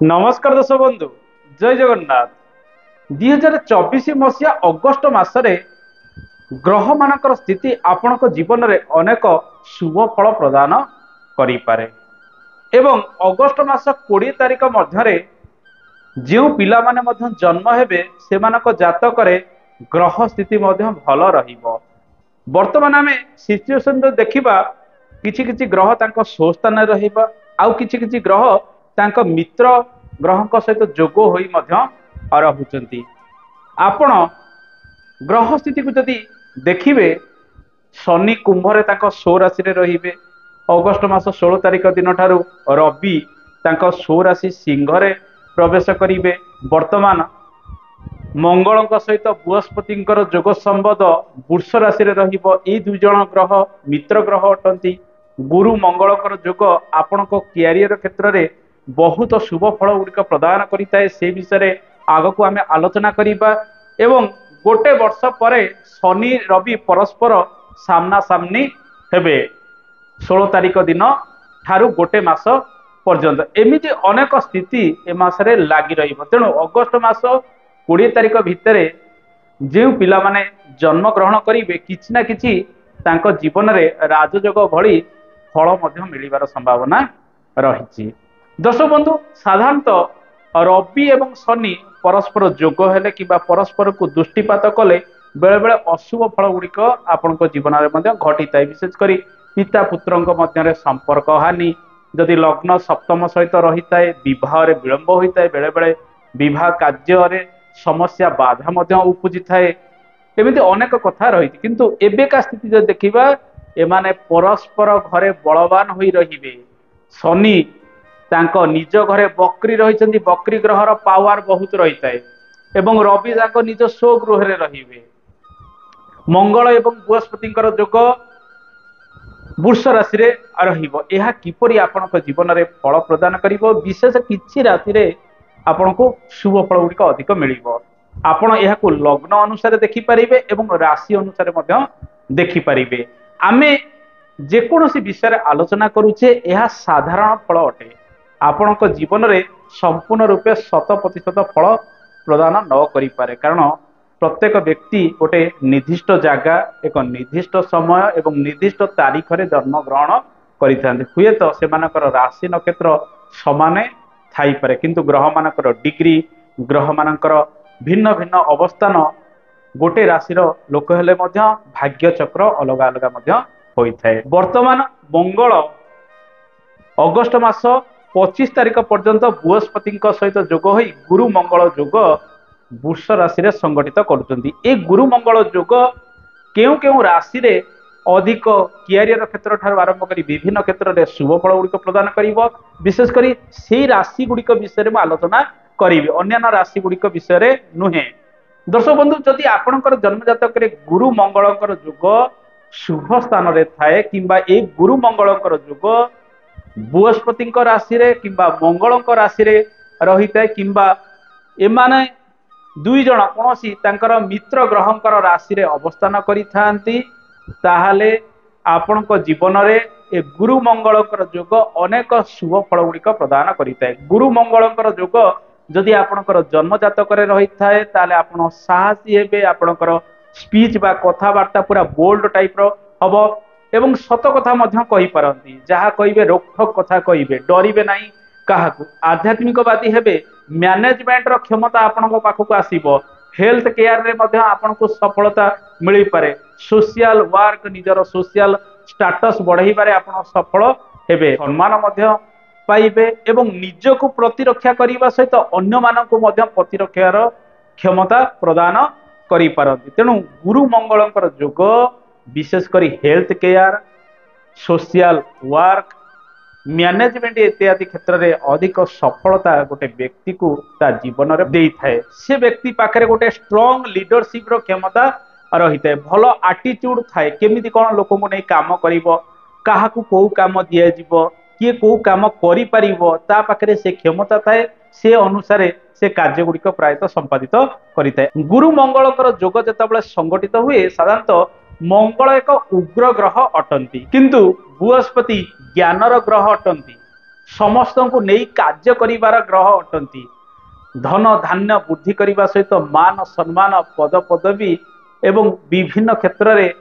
नमस्कार दर्शक बंधु जय जगन्नाथ। 2024 मसीहा अगस्ट मासरे ग्रह मानकर स्थिति आपणक जीवन में अनेक शुभ फल प्रदान करि पारे एवं अगस्ट मास 20 तारिख मध्य जो पिला माने मध्य जन्म हेबे सेमानक जातक ग्रह स्थिति मध्य भल रहिबो। वर्तमान आम सिचुएशन देखा किछि किछि ग्रह तांको स्व स्थान रहिबा आउ किछि किछि ग्रह तांको मित्र ग्रह सहित जोग होई मध्य रहुचंती। आपण ग्रह स्थिति को जदि देखिबे शनि कुंभरे तांको स्व राशि रे रहिबे। अगस्ट मास 16 तारिख दिन ठारू रवि तांको स्व राशि सिंह रे प्रवेश करिवे। वर्तमान मंगल सहित बृहस्पति जोग संबद वृष राशि रे रहिबो। ए दुई जण ग्रह मित्र ग्रह अटंती। गुरु मंगल जोग आपण कैरियर क्षेत्र में बहुत शुभ फल गुड़िक प्रदान करिताए। से विषय आग को आम आलोचना करिबा एवं गोटे वर्ष पर शनि रवि परस्पर सामना सामनी हेबे 16 तारिख दिन ठारू गोटे मास पर्यंत। एमिति अनेक स्थिति ए मासरे लागी रहिबो। तेणु अगस्ट मास 20 तारिख भितर जो पिला माने जन्म ग्रहण करिवे किछि ना किछि तांको जीवन रे राजयोग भली फल मध्य मिलिबार संभावना रहिछि। दर्शक बंधु साधारणतः रवि एवं शनि परस्पर जोग हेले कि परस्पर को दृष्टिपात कले बेले बेले अशुभ फल गुड़िक आपण जीवन में घटी थाए। विशेषकर पिता पुत्र मध्य संपर्क हानि जदि लग्न सप्तम सहित रही थाए विवाह विलंब होता है। बेले बेले विवाह कार्य समस्या बाधा मध्य उपजी थाए। एमती अनेक कथा रही किंतु एबेका स्थिति जो देखा एमाने परस्पर घरे बलवान होई रहिबे। शनि तांको निज घरे बकरी रही बकरी ग्रहर पावर बहुत रही थाए एवं रवि तांको निज स्वगृह रे रहिबे। मंगल एवं बृहस्पति जोग वृष राशि रे रहिबो। एहा किपरि आपनक जीवन रे फल प्रदान करिवो। विशेष किछि राशि रे आपनको शुभ फल गुड़िक अधिक मिलिबो। आपण एहाकु लग्न अनुसार देखि परिबे एवं राशि अनुसार मध्य देखि परिबे। आमे जेकोसी विषय आलोचना करूचे यह साधारण फल अटे। आपणक जीवन में संपूर्ण रूपे 100% फल प्रदान न करि पारे कारण प्रत्येक व्यक्ति गोटे निर्दिष्ट जगह एक निर्दिष्ट समय एवं निर्दिष्ट तारीख रे जन्म ग्रहण करिथांते। हुए तो सेमानकर राशि नक्षत्र समान थाई पारे किंतु ग्रह मानकर डिग्री ग्रह मानकर भिन्न भिन्न अवस्थान गोटे राशि लोक हेले मध्य भाग्य चक्र अलग अलग मध्य होइथाए। वर्तमान मंगल अगस्ट मास 25 तारिख पर्यंत बृहस्पति सहित जोग होई गुरु मंगल जोग वृष राशि रे संगठित करुचंती। ए गुरु मंगल जोग केउ केउ राशि रे अधिक कैरियर क्षेत्र ठार आरंभ करी विभिन्न क्षेत्र में शुभ फल गुड़िक प्रदान करिवो। विशेषकर से राशि गुड़िक विषय में आलोचना करी अन्य राशि गुड़िक विषय नुहे। दर्शक बंधु जदि आपणकर जन्म जातक गुरु मंगल जोग शुभ स्थान रे थाए किंबा ए गुरु मंगल जोग बृहस्पति राशि रे किंबा मंगल राशि रे रही थाए किंबा एमाने दुई जण कोनोसी तांकर मित्र ग्रहंकर राशि रे अवस्थान करि थांती ताहाले आपणक जीवन रे ए गुरु मंगलकर जोग अनेक शुभ फल गुड़िक प्रदान करि थाए। गुरु मंगलकर जोग जदि आपणकर जन्म जातक रे रही थाए ताले आपण साहसी हेबे। आपणकर स्पीच बा कथावार्ता पूरा बोल्ड टाइप रो हबो एवं सत कथा मध्य कहि पारंती। जहा कहिबे रोकठोक कथा कहिबे डरिबे नाही काहाकू। आध्यात्मिकवादी हेबे मैनेजमेंट रो क्षमता आपणक पाखकू आसीबो। हेल्थ केयर रे मध्य आपणकू सफलता मिली पारे। सोशल वर्क निजर सोशल स्टेटस बढ़ाई पारे आपण सफल हेबे। सम्मान मध्य पाइबे एवं निजको प्रतिरक्षा करने सहित अन्य मानक प्रतिरक्षार क्षमता प्रदान करि पारंती। तेणु गुरु मंगलकर जोग विशेषकर health care social work management इत्यादि क्षेत्र में अधिक सफलता गोटे व्यक्ति को ता जीवन में दे थाए। से व्यक्ति पाखे गोटे स्ट्रांग लीडरशिप रो क्षमता रही थाए। भल आटीट्यूड थाए केमिति कौन लोक को नहीं काम करिवो काहाकू को काम दिया जिवो किए को काम करि परिवो ता पाखे से क्षमता थाए। से अनुसार से कार्य गुड़िक प्रायतः संपादित करि थाए। गुरु मंगलकर जोग जेतेबेले संगठित हुए साधारणतः मंगल एक उग्र ग्रह अटंती किंतु बृहस्पति ज्ञानर ग्रह अटंती। समस्त को नहीं कार्य करिवार ग्रह अटंती। धन धान्य वृद्धि करने सहित मान सम्मान पद पदवी एवं विभिन्न क्षेत्र में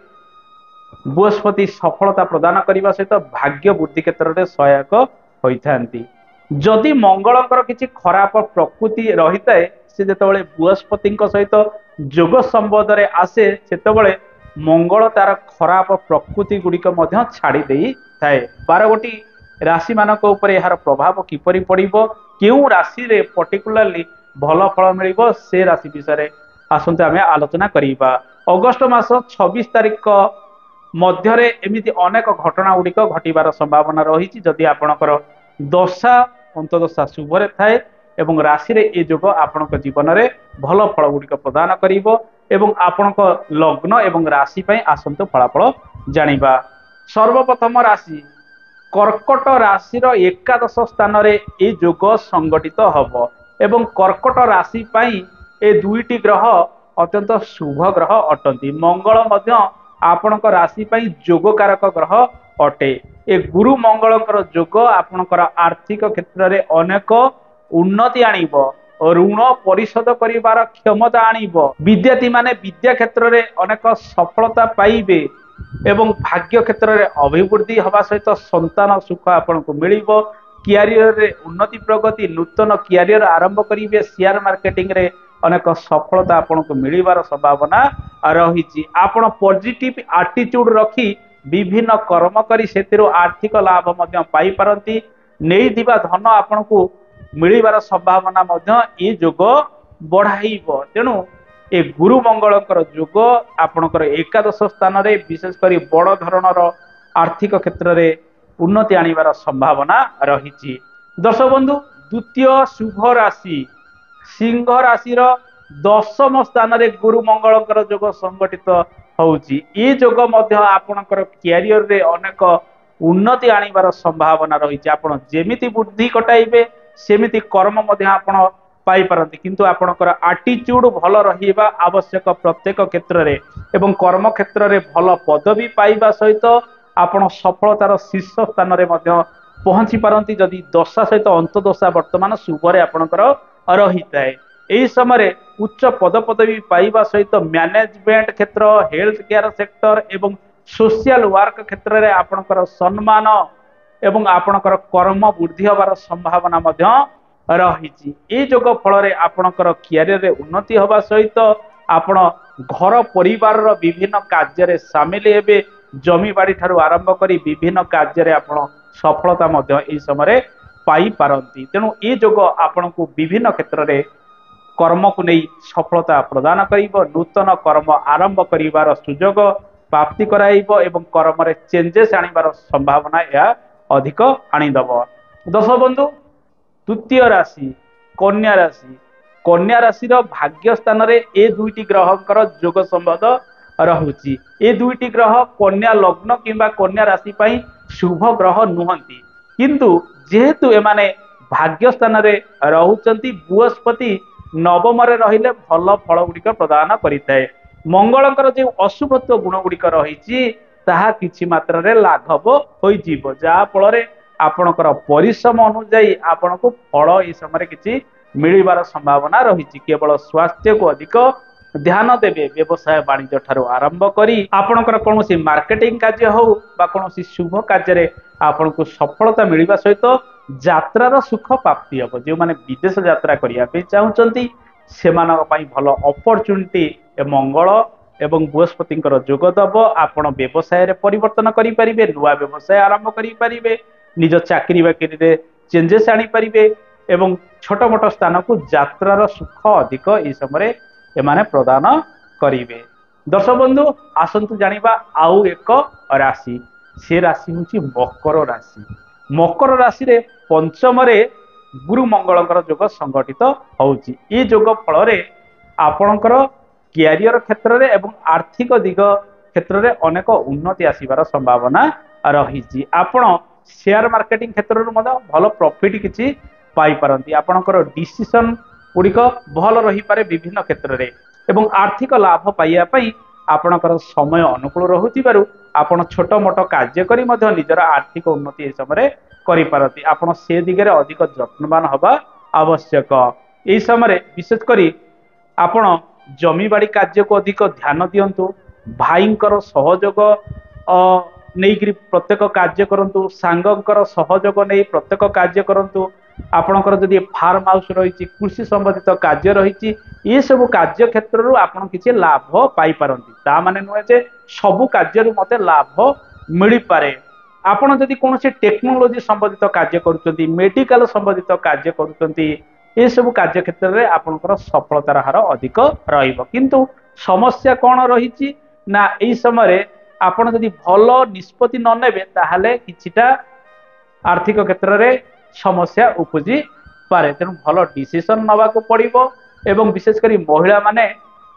बृहस्पति सफलता प्रदान करने सहित भाग्य वृद्धि क्षेत्र में सहायक होता। जदि मंगलकर किसी खराब प्रकृति रही है से जितेबाला बृहस्पति सहित जोग संबंध में आसे से मंगल तार खराब प्रकृति गुड़िक छाड़ी दे थाए। 12 राशि मानक ऊपर यार प्रभाव किपरि पड़िबो, केउ राशि रे पर्टिकुलरली भल फल मिलिबो से राशि विषय आसंते आमे आलोचना करिबा। अगस्त मास 26 तारिख मध्य एमिति अनेक घटना गुड़िक घटिबार संभावना रही। जदि आपणकर दशा अंतदशा शुभरे थाए एवं राशि रे ए जोग आपणक जीवन रे भल फल गुड़िक प्रदान करिबो एवं आपणक लग्न एवं राशि पई आसंत फलाफल जानिबा। सर्वप्रथम राशि कर्कट राशि एकादश स्थान रे ए जोग संगठित हब एवं कर्कट राशि पई ए दुईटी ग्रह अत्यंत शुभ ग्रह अटंती। मंगल मध्य आपणक राशि पई जोगकारक ग्रह अटे। ए गुरु मंगलकर जोग आपणकर आर्थिक क्षेत्र रे अनेक उन्नति आनिबो, ऋण परिशोध करिवार क्षमता आनिबो। विद्यार्थी माने विद्या क्षेत्र रे अनेक सफलता पाइबे एवं भाग्य क्षेत्र रे अभिवृद्धि हवा सहित संतान सुख आपनको मिलिबो। क्यारियर रे उन्नति प्रगति नूतन क्यारियर आरंभ करिवे। शेयर मार्केटिंग रे अनेक सफलता आपनको मिलिबार संभावना रही। आपण पॉजिटिव एटीट्यूड रखी विभिन्न कर्म करी सेतिरो आर्थिक लाभ मध्य पाई पारंती। नेइदिबा धन आपनको मिलिबार संभावना मध्य ए जोग बढ़ाइबो। तेणु ए गुरु मंगलकर जोग आपणकर एकादश स्थान रे विशेष करी बड़ धरणर आर्थिक क्षेत्र रे उन्नति आनिबार संभावना रही। दर्शक बंधु, द्वितीय शुभ राशि सिंह राशि दशम स्थान रे गुरु मंगलकर जोग संगठित होउची। ए जोग मध्य आपणकर क्यारियर रे अनेक उन्नति आनिबार संभावना रही। आपण जेमिति बुद्धि कटाइबे सेमिति कर्म मध्य आपण पाई पारंती, किंतु आपणकर एटीट्यूड भल रहिबा आवश्यक प्रत्येक क्षेत्र रे एवं कर्म क्षेत्र रे भल पदवी पाइबा सहित आपण सफलतार शीर्ष स्थान रे मध्य पहुंची पारंती। जदि दशा सहित अंतदशा वर्तमान शुभरे आपणकर रही थाए। एही समय उच्च पद पदवी पाइबा सहित मैनेजमेंट क्षेत्र, हेल्थ केयर सेक्टर एवं सोशल वर्क क्षेत्र रे आपणकर सम्मान एवं आपणकर कर्म वृद्धि होबार संभावना मध्य रही। ए जोग फल आपणकर क्यारियर रे उन्नति होबा सहित आपण घर परिवार विभिन्न कार्य रे शामिल हेबे। जमी बाड़ी ठारू आरंभ करी विभिन्न कार्य रे आपण सफलता मध्य ए समय पाई पारंती। तेणु ए जोग आपणको विभिन्न क्षेत्र रे कर्म को नहीं सफलता प्रदान करिबो। नूतन कर्म आरंभ करिवार सुजोग प्राप्ति कराइबो एवं कर्म रे चेंजेस आनिबार संभावना या अधिक आनिदब। दर्शक बंधु, तृतीय राशि कन्या राशि। कन्या राशि भाग्य स्थान रे ए दुईटी ग्रहकर जोग संबंध रहुची। ए दुईटी ग्रह कन्या लग्न किंबा कन्या राशि पई शुभ ग्रह नुहंती, किंतु जेहेतु एमाने भाग्य स्थान रे रहुचंती बृहस्पति नवम रे रहिले भल फल गुड़िक प्रदान करिताए। मंगलकर जो अशुभत्व गुण गुड़िक रही ताहा किछि मात्रा रे लाघव होई जीवो, जा फल रे आपणकर परिश्रम अनुଯାୟୀ आपनको फल ए समय किछि मिलिबार संभावना रही। केवल स्वास्थ्य को अधिक ध्यान देवे। व्यवसाय वाणिज्य ठारू आरंभ करी आपणकर कोनोसी मार्केटिंग कार्य हो बा कोनोसी शुभ कार्य रे आपनको सफलता मिलिबा सहित यात्रार सुख प्राप्ति हो। जो माने विदेश यात्रा करिया पे चाहुचंती सेमानक पई भल अपॉर्चुनिटी ए मंगल एवं बृहस्पति जोग दब। आपण व्यवसाय रे परिवर्तन करि परिबे, नुआ व्यवसाय आरंभ करि परिबे, निज चाकरी बाकरी रे चेंजेस आनी परिबे एवं छोट मोट स्थान को यात्रार सुख अधिक ए समय एमाने प्रदान करिवे। दर्शक बंधु, आसंतु जानिबा आउ एक राशि। से राशि होची मकर राशि। मकर राशि रे पंचम रे गुरु मंगलकर जोग संगठित होउची। ए जोग फल रे आपणकर क्यारियर क्षेत्र रे एवं आर्थिक दिग क्षेत्र रे अनेक उन्नति आसीबार संभावना रही। आपण शेयर मार्केटिंग क्षेत्र रे मदा भल प्रॉफिट किछि पाई पारंती। आपणकर डिसीजन गुड़िक भल रही पारे विभिन्न क्षेत्र रे एवं आर्थिक लाभ पाइया पई आपणकर समय अनुकूल रहुथिबारु आपण छोट मोट कार्य करी मध्य निजर आर्थिक उन्नति ए समय କରିପାରନ୍ତି। ଆପଣ ସେ ଦିଗରେ ଅଧିକ ଯତ୍ନବାନ ହେବା ଆବଶ୍ୟକ। ଏହି ସମୟରେ ବିଶେଷ କରି ଆପଣ ଜମିବାଡ଼ି କାର୍ଯ୍ୟକୁ ଅଧିକ ଧ୍ୟାନ ଦିଅନ୍ତୁ। ଭାଇଙ୍କର ସହଯୋଗ ନେଇକରି ପ୍ରତ୍ୟେକ କାର୍ଯ୍ୟ କରନ୍ତୁ। ସାଙ୍ଗଙ୍କର ସହଯୋଗ ନେଇ ପ୍ରତ୍ୟେକ କାର୍ଯ୍ୟ କରନ୍ତୁ। ଆପଣଙ୍କର ଯଦି ଫାର୍ମ ହାଉସ ରହିଛି, କୃଷି ସମ୍ବନ୍ଧିତ କାର୍ଯ୍ୟ ରହିଛି, ଏସବୁ କାର୍ଯ୍ୟ କ୍ଷେତ୍ରରୁ ଆପଣ କିଛି ଲାଭ ପାଇପାରନ୍ତି। ତା ମାନେ ନୁହେଁ ଯେ ସବୁ କାର୍ଯ୍ୟରୁ ମୋତେ ଲାଭ ମିଳିପାରେ। ଆପଣ ଯଦି କୌଣସି ଟେକ୍ନୋଲୋଜି ସମ୍ବନ୍ଧିତ କାର୍ଯ୍ୟ କରୁଛନ୍ତି, ମେଡିକାଲ ସମ୍ବନ୍ଧିତ କାର୍ଯ୍ୟ କରୁଛନ୍ତି, ଏସବୁ କାର୍ଯ୍ୟ କ୍ଷେତ୍ରରେ ଆପଣଙ୍କର ସଫଳତାର ହାର ଅଧିକ ରହିବ। କିନ୍ତୁ ସମସ୍ୟା କ'ଣ ରହିଛି ନା ଏହି ସମୟରେ ଆପଣ ଯଦି ଭଲ ନିଷ୍ପତ୍ତି ନ ନେବେ ତାହେଲେ କିଛିଟା ଆର୍ଥିକ କ୍ଷେତ୍ରରେ ସମସ୍ୟା ଉପୁଜି ପାରେ। ତେଣୁ ଭଲ ଡିସିସନ ନେବାକୁ ପଡ଼ିବ। ଏବଂ ବିଶେଷ କରି ମହିଳାମାନେ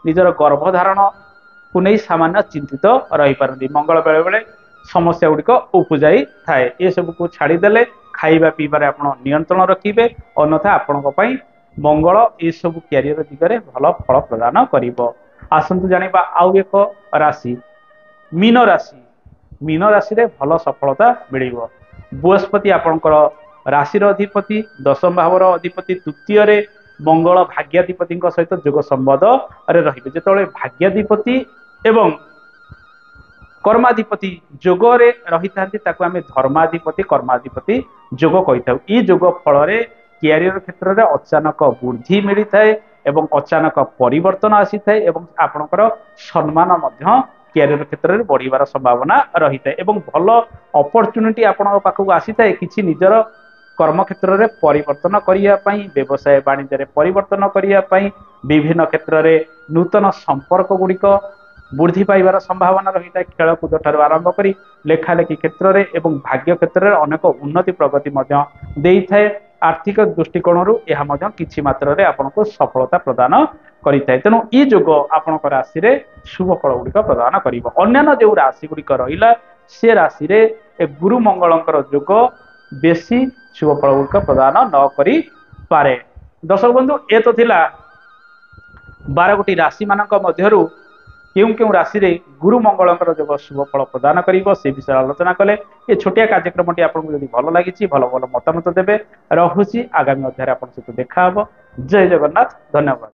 ନିଜର ଗର୍ଭଧାରଣକୁ ନେଇ ସାମାନ୍ୟ ଚିନ୍ତିତ ରହିପାରନ୍ତି। ମଙ୍ଗଳ ବେଳେ ବେଳେ ସମସ୍ୟା ଗୁଡ଼ିକ ଉପୁଜାଇ ଥାଏ। ଏସବୁକୁ ଛାଡ଼ିଦେଲେ ଖାଇବା ପିଇବାରେ ଆପଣ ନିୟନ୍ତ୍ରଣ ରଖିବେ, ଅନ୍ୟଥା ଆପଣଙ୍କ ପାଇଁ ମଙ୍ଗଳ ଏସବୁ କ୍ୟାରିୟର ଦିଗରେ ଭଲ ଫଳ ପ୍ରଦାନ କରିବ। ଆସନ୍ତୁ ଜାଣିବା ଆଉ ଏକ ରାଶି, ମୀନ ରାଶି। ମୀନ ରାଶିରେ ଭଲ ସଫଳତା ମିଳିବ। ବୃହସ୍ପତି ଆପଣଙ୍କର ରାଶିର ଅଧିପତି, ଦଶମ ଭାବର ଅଧିପତି, ତୃତୀୟରେ ମଙ୍ଗଳ ଭାଗ୍ୟାଧିପତିଙ୍କ ସହିତ ଯୋଗ ସମ୍ବନ୍ଧରେ ରହିବେ। ଯେତେବେଳେ ଭାଗ୍ୟାଧିପତି ଏବଂ କର୍ମାଧିପତି ଯୋଗରେ ରହିଥାନ୍ତି ତାକୁ ଆମେ ଧର୍ମାଧିପତି କର୍ମାଧିପତି ଯୋଗ କହିଥାଉ। ଏହି ଯୋଗ ଫଳରେ କ୍ୟାରିୟର କ୍ଷେତ୍ରରେ ଅଚାନକ ବୃଦ୍ଧି ମିଳିଥାଏ ଏବଂ ଅଚାନକ ପରିବର୍ତ୍ତନ ଆସିଥାଏ ଏବଂ ଆପଣଙ୍କର ସମ୍ମାନ ମଧ୍ୟ କ୍ୟାରିୟର କ୍ଷେତ୍ରରେ ବଢ଼ିବାର ସମ୍ଭାବନା ରହିଥାଏ ଏବଂ ଭଲ ଅପରଚ୍ୟୁନିଟି ଆପଣଙ୍କ ପାଖକୁ ଆସିଥାଏ କିଛି ନିଜର କର୍ମକ୍ଷେତ୍ରରେ ପରିବର୍ତ୍ତନ କରିବା ପାଇଁ, ବ୍ୟବସାୟ ବାଣିଜ୍ୟରେ ପରିବର୍ତ୍ତନ କରିବା ପାଇଁ, ବିଭିନ୍ନ କ୍ଷେତ୍ରରେ ନୂତନ ସମ୍ପର୍କ ଗୁଡ଼ିକ ବୃଦ୍ଧି ପାଇବାର ସମ୍ଭାବନା ରହିଥାଏ। ଖେଳକୁଦ ଠାରୁ ଆରମ୍ଭ କରି ଲେଖାଲେଖି କ୍ଷେତ୍ରରେ ଏବଂ ଭାଗ୍ୟ କ୍ଷେତ୍ରରେ ଅନେକ ଉନ୍ନତି ପ୍ରଗତି ମଧ୍ୟ ଦେଇଥାଏ। ଆର୍ଥିକ ଦୃଷ୍ଟିକୋଣରୁ ଏହା ମଧ୍ୟ କିଛି ମାତ୍ରାରେ ଆପଣଙ୍କୁ ସଫଳତା ପ୍ରଦାନ କରିଥାଏ। ତେଣୁ ଇ ଯୋଗ ଆପଣଙ୍କ ରାଶିରେ ଶୁଭ ଫଳ ଗୁଡ଼ିକ ପ୍ରଦାନ କରିବ। ଅନ୍ୟାନ୍ୟ ଯେଉଁ ରାଶି ଗୁଡ଼ିକ ରହିଲା ସେ ରାଶିରେ ଗୁରୁ ମଙ୍ଗଳଙ୍କର ଯୋଗ ବେଶୀ ଶୁଭ ଫଳ ଗୁଡ଼ିକ ପ୍ରଦାନ ନ କରିପାରେ। ଦର୍ଶକ ବନ୍ଧୁ, ଏ ତ ଥିଲା 12ଗୋଟି ରାଶି ମାନଙ୍କ ମଧ୍ୟରୁ କେଉଁ କେଉଁ ରାଶିରେ ଗୁରୁ ମଙ୍ଗଳଙ୍କର ଯୋଗ ଶୁଭ ଫଳ ପ୍ରଦାନ କରିବ ସେ ବିଷୟରେ ଆଲୋଚନା କଲେ। ଏ ଛୋଟିଆ କାର୍ଯ୍ୟକ୍ରମଟି ଆପଣଙ୍କୁ ଯଦି ଭଲ ଲାଗିଛି ଭଲ ଭଲ ମତାମତ ଦେବେ। ରହୁଛି, ଆଗାମୀ ଅଧ୍ୟାୟରେ ଆପଣଙ୍କ ସହିତ ଦେଖାହବ। ଜୟ ଜଗନ୍ନାଥ, ଧନ୍ୟବାଦ।